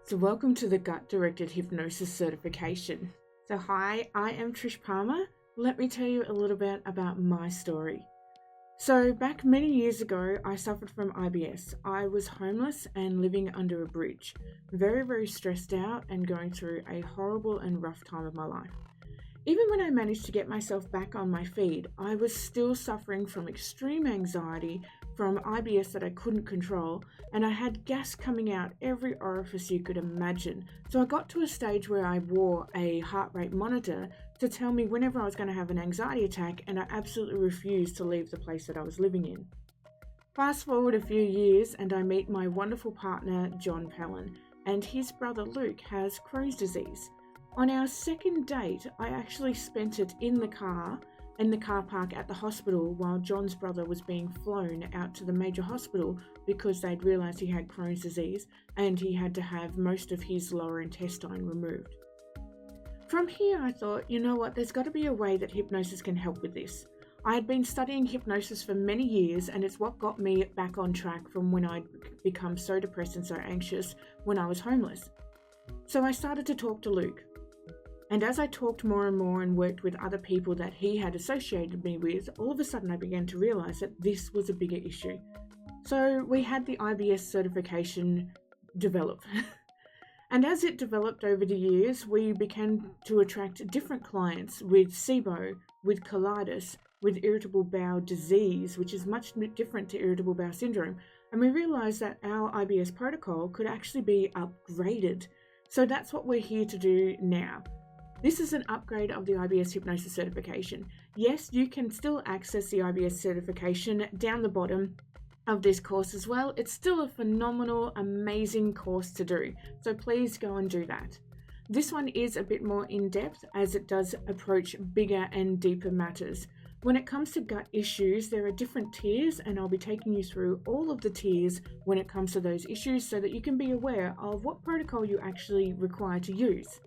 So welcome to the Gut-Directed Hypnosis Certification. So hi, I am Trish Palmer. Let me tell you a little bit about my story. So back many years ago, I suffered from IBS. I was homeless and living under a bridge, very, very stressed out and going through a horrible and rough time of my life. Even when I managed to get myself back on my feet, I was still suffering from extreme anxiety from IBS that I couldn't control, and I had gas coming out every orifice you could imagine. So I got to a stage where I wore a heart rate monitor to tell me whenever I was going to have an anxiety attack, and I absolutely refused to leave the place that I was living in. Fast forward a few years and I meet my wonderful partner, John Pellin, and his brother Luke has Crohn's disease. On our second date, I actually spent it in the car park at the hospital while John's brother was being flown out to the major hospital because they'd realised he had Crohn's disease and he had to have most of his lower intestine removed. From here, I thought, you know what, there's got to be a way that hypnosis can help with this. I had been studying hypnosis for many years, and it's what got me back on track from when I'd become so depressed and so anxious when I was homeless. So I started to talk to Luke. And as I talked more and more and worked with other people that he had associated me with, all of a sudden I began to realise that this was a bigger issue. So we had the IBS certification develop. And as it developed over the years, we began to attract different clients with SIBO, with colitis, with irritable bowel disease, which is much different to irritable bowel syndrome. And we realised that our IBS protocol could actually be upgraded. So that's what we're here to do now. This is an upgrade of the IBS Hypnosis Certification. Yes, you can still access the IBS certification down the bottom of this course as well. It's still a phenomenal, amazing course to do. So please go and do that. This one is a bit more in-depth as it does approach bigger and deeper matters. When it comes to gut issues, there are different tiers, and I'll be taking you through all of the tiers when it comes to those issues so that you can be aware of what protocol you actually require to use.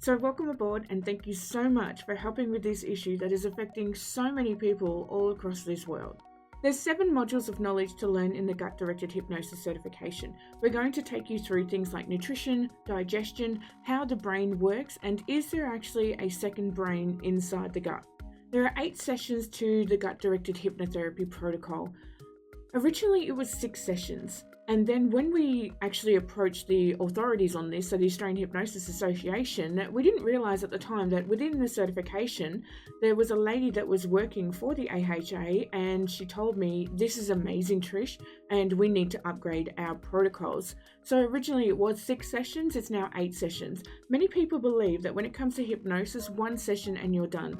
So welcome aboard, and thank you so much for helping with this issue that is affecting so many people all across this world. There's 7 modules of knowledge to learn in the Gut-Directed Hypnosis Certification. We're going to take you through things like nutrition, digestion, how the brain works, and is there actually a second brain inside the gut? There are 8 sessions to the Gut-Directed Hypnotherapy protocol. Originally it was 6 sessions. And then when we actually approached the authorities on this, so the Australian Hypnosis Association, we didn't realise at the time that within the certification, there was a lady that was working for the AHA, and she told me, this is amazing, Trish, and we need to upgrade our protocols. So originally it was 6 sessions, it's now 8 sessions. Many people believe that when it comes to hypnosis, 1 session and you're done.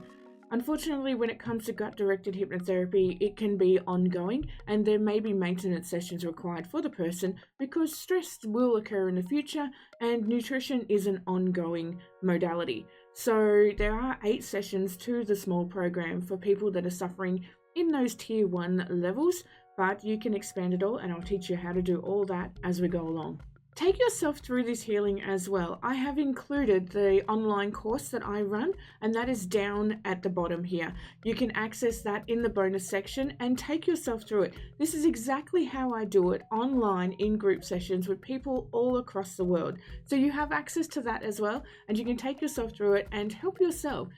Unfortunately, when it comes to gut-directed hypnotherapy, it can be ongoing, and there may be maintenance sessions required for the person because stress will occur in the future and nutrition is an ongoing modality. So there are 8 sessions to the small program for people that are suffering in those tier 1 levels, but you can expand it all, and I'll teach you how to do all that as we go along. Take yourself through this healing as well. I have included the online course that I run, and that is down at the bottom here. You can access that in the bonus section and take yourself through it. This is exactly how I do it online in group sessions with people all across the world. So you have access to that as well, and you can take yourself through it and help yourself.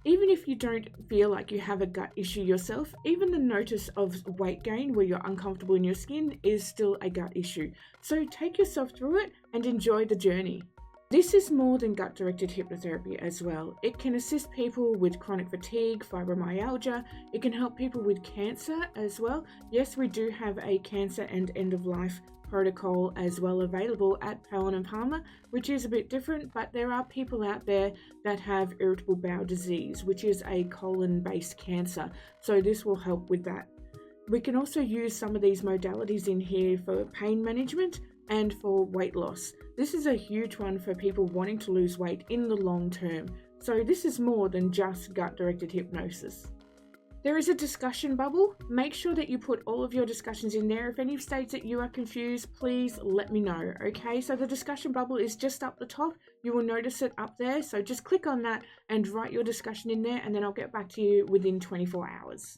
Even if you don't feel like you have a gut issue yourself, even the notice of weight gain where you're uncomfortable in your skin is still a gut issue. So take yourself through it and enjoy the journey. This is more than gut-directed hypnotherapy as well. It can assist people with chronic fatigue, fibromyalgia. It can help people with cancer as well. Yes, we do have a cancer and end-of-life protocol as well available at Pellin & Palmer, which is a bit different, but there are people out there that have irritable bowel disease, which is a colon-based cancer. So this will help with that. We can also use some of these modalities in here for pain management and for weight loss. This is a huge one for people wanting to lose weight in the long term. So this is more than just gut-directed hypnosis. There is a discussion bubble. Make sure that you put all of your discussions in there. If any states that you are confused, please let me know, okay? So the discussion bubble is just up the top. You will notice it up there. So just click on that and write your discussion in there, and then I'll get back to you within 24 hours.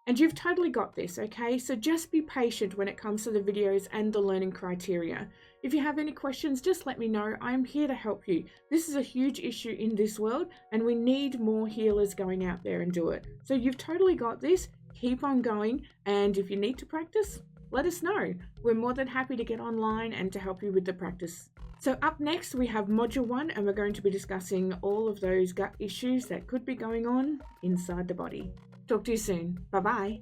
And you've totally got this, okay? So just be patient when it comes to the videos and the learning criteria. If you have any questions, just let me know. I'm here to help you. This is a huge issue in this world, and we need more healers going out there and do it. So you've totally got this. Keep on going, and if you need to practice, let us know. We're more than happy to get online and to help you with the practice. So up next, we have Module 1, and we're going to be discussing all of those gut issues that could be going on inside the body. Talk to you soon. Bye-bye.